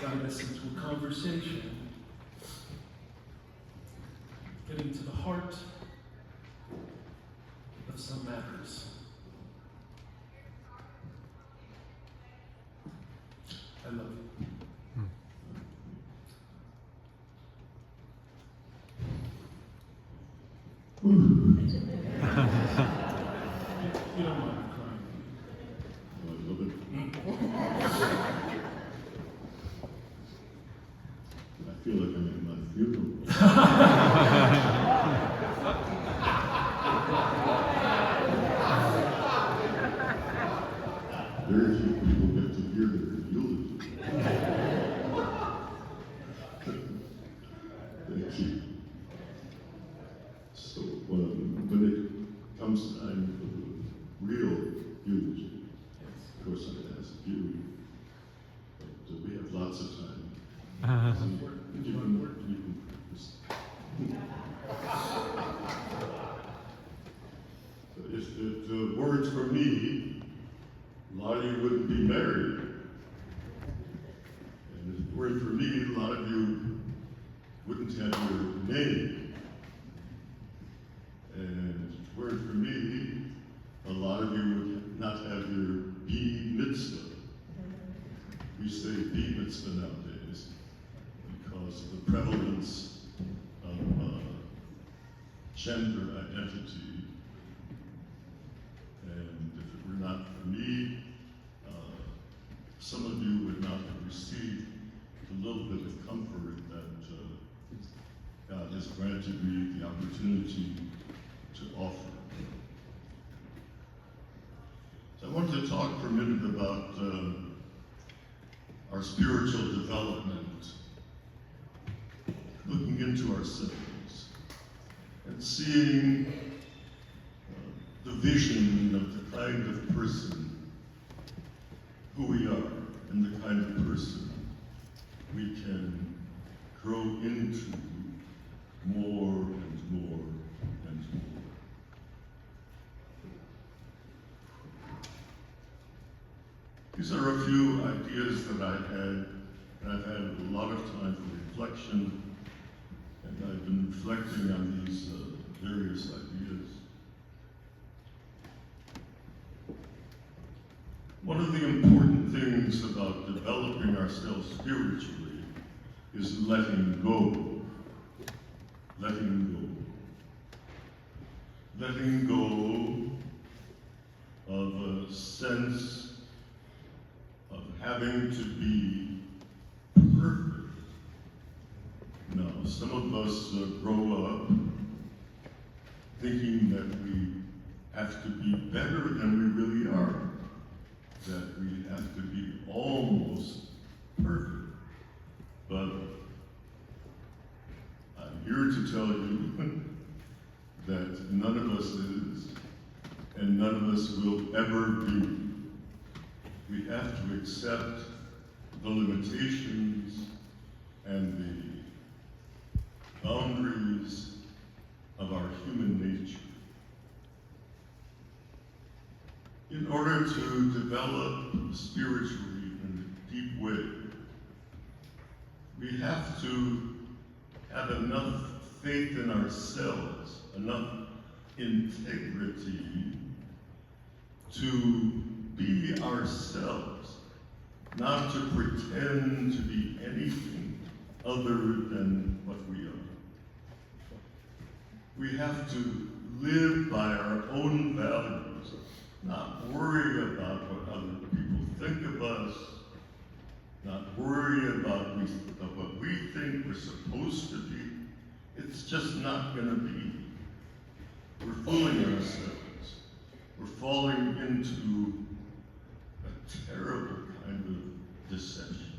guide us into a conversation, getting to the heart of some matters. I love you. You don't mind crying. I love it. I feel like I'm in my funeral. Very few people get to hear their eulogy. Thank you. So when it comes time for the real eulogy, of course I ask you, but we have lots of time. You can just, if it weren't for me, a lot of you wouldn't be married. And if it weren't for me, a lot of you wouldn't have your name. And if it weren't for me, a lot of you would not have your B-mitzvah. We say B-mitzvah nowadays because of the prevalence of gender identity. And if it were not for me, some of you would not have received the little bit of comfort that God has granted me the opportunity to offer. So I want to talk for a minute about our spiritual development, looking into ourselves and seeing the vision of the kind of person who we are and the kind of person we can grow into more and more and more. These are a few ideas that I had, and I've had a lot of time for reflection, and I've been reflecting on these various ideas. One of the important things about developing ourselves spiritually is letting go. Letting go. Letting go of a sense of having to be perfect. Now, some of us grow up thinking that we have to be better than we really are, that we have to be almost perfect. But I'm here to tell you that none of us is, and none of us will ever be. We have to accept the limitations and the boundaries of our human nature. In order to develop spiritually in a deep way, we have to have enough faith in ourselves, enough integrity to be ourselves, not to pretend to be anything other than what we are. We have to live by our own values, not worry about what other people think of us, not worry about what we think we're supposed to be. It's just not going to be. We're fooling ourselves. We're falling into a terrible kind of deception.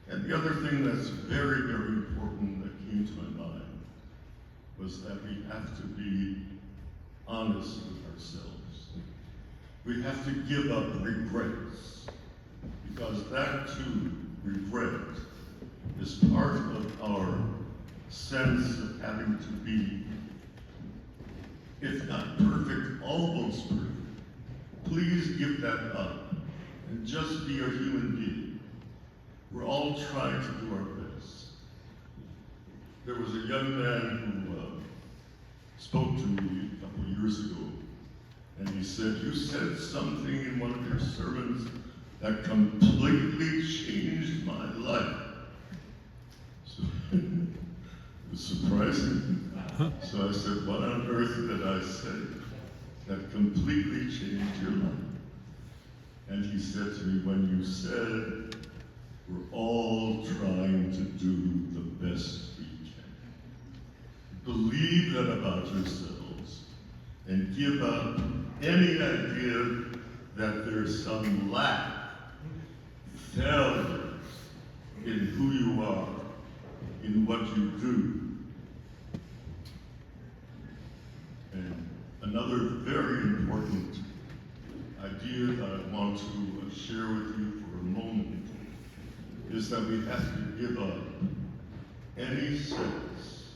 And the other thing that's very, very important that came to my mind was that we have to be honest with ourselves. We have to give up regrets, because that too, regret, is part of our sense of having to be, if not perfect, almost perfect. Please give that up and just be a human being. all trying to do our best. There was a young man who spoke to me a couple of years ago, and he said, "You said something in one of your sermons that completely changed my life." So it was surprising. So I said, "What on earth did I say that completely changed your life?" And he said to me, "When you said, we're all trying to do the best we can. Believe that about yourselves and give up any idea that there's some lack, failure in who you are, in what you do." And another very important idea that I want to share with you for a moment is that we have to give up any sense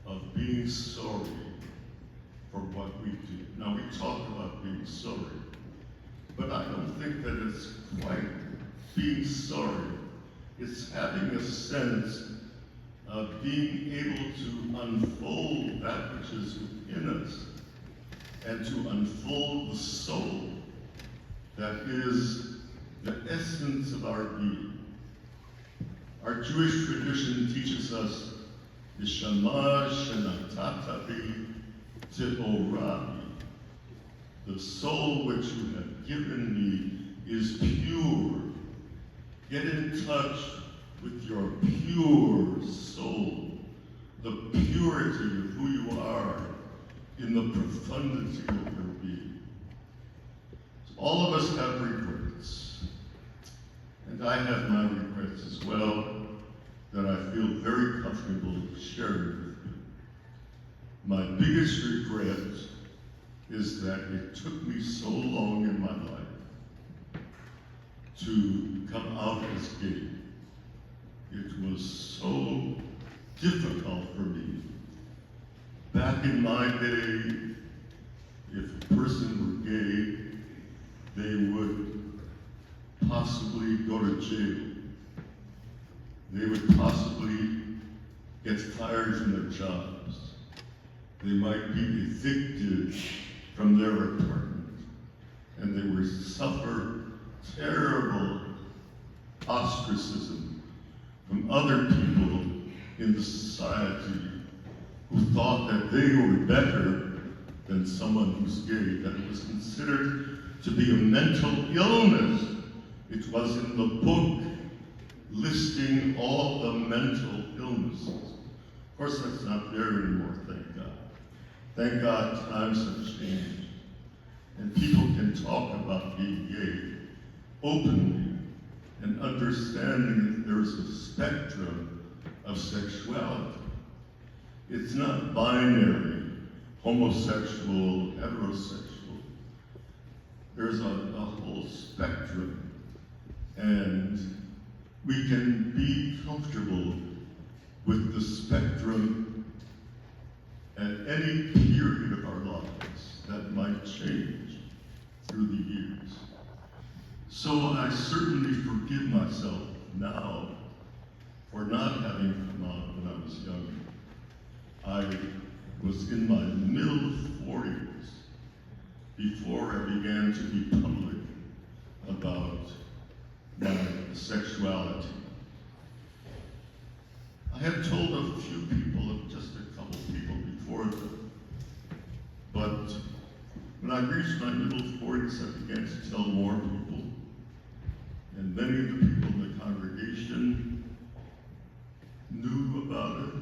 of being sorry for what we do. Now, we talk about being sorry, but I don't think that it's quite being sorry. It's having a sense of being able to unfold that which is within us and to unfold the soul that is the essence of our being. Our Jewish tradition teaches us, "Neshama shenatatabi te'orami." The soul which you have given me is pure. Get in touch with your pure soul, the purity of who you are in the profundity of your being. All of us have regrets, and I have my regrets as well that I feel very comfortable sharing with you. My biggest regret is that it took me so long in my life to come out as gay. It was so difficult for me. Back in my day, if a person were gay, they would possibly go to jail. They would possibly get fired from their jobs. They might be evicted from their apartment, and they would suffer terrible ostracism from other people in the society who thought that they were better than someone who's gay, that it was considered to be a mental illness. It was in the book listing all the mental illnesses. Of course, that's not there anymore, thank God. Thank God times have changed, and people can talk about being gay openly and understanding that there's a spectrum of sexuality. It's not binary, homosexual, heterosexual. There's a whole spectrum, and we can be comfortable with the spectrum at any period of our lives. That might change through the years. So I certainly forgive myself now for not having come out when I was younger. I was in my middle 40s before I began to be public about my sexuality. I had told a few people, just a couple people before that, but when I reached my middle 40s, I began to tell more people, and many of the people in the congregation knew about it,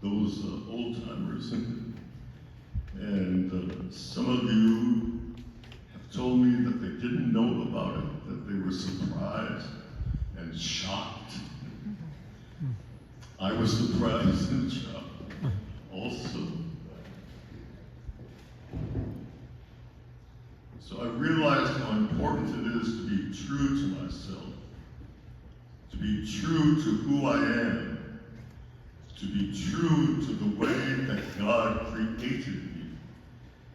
those old-timers, and some of you have told me that they didn't know about it, that they were surprised and shocked. I was surprised and shocked also. So I realized how important it is to be true to myself, to be true to who I am, to be true to the way that God created me,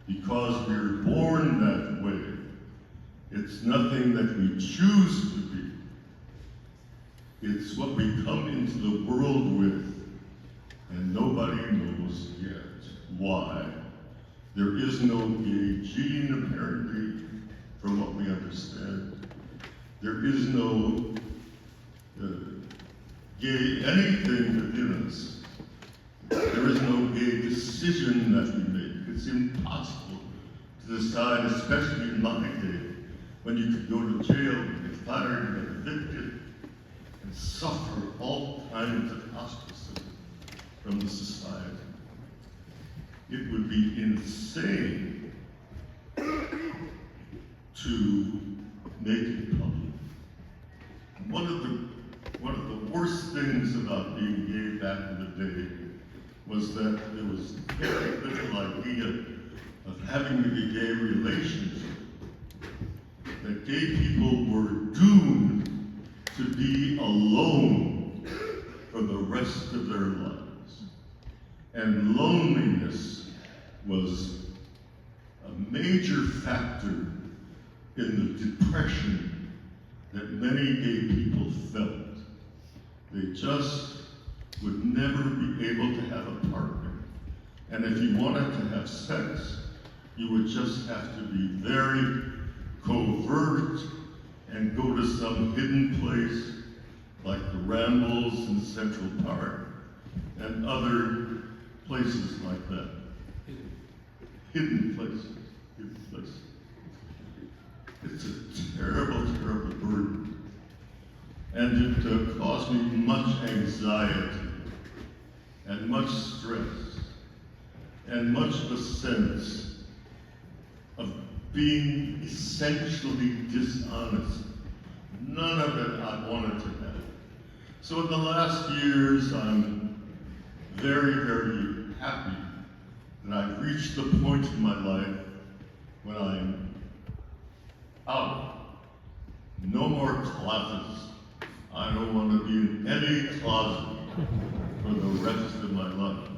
because we're born that way. It's nothing that we choose to be. It's what we come into the world with, and nobody knows yet why. There is no gay gene, apparently, from what we understand. There is no gay anything within us. There is no gay decision that we make. It's impossible to decide, especially in my day, when you could go to jail and get fired and get evicted and suffer all kinds of ostracism from the society. It would be insane to make it public. One of the worst things about being gay back in the day was that there was very little idea of having a gay relationship. That gay people were doomed to be alone for the rest of their lives. And loneliness was a major factor in the depression that many gay people felt. They just would never be able to have a partner. And if you wanted to have sex, you would just have to be very covert and go to some hidden place like the Rambles in Central Park and other places like that. Hidden places. It's a terrible, terrible burden. And it caused me much anxiety and much stress and much of a sense of being essentially dishonest. None of it I wanted to have. So in the last years, I'm very, very happy that I've reached the point in my life when I'm out. No more closets. I don't want to be in any closet for the rest of my life.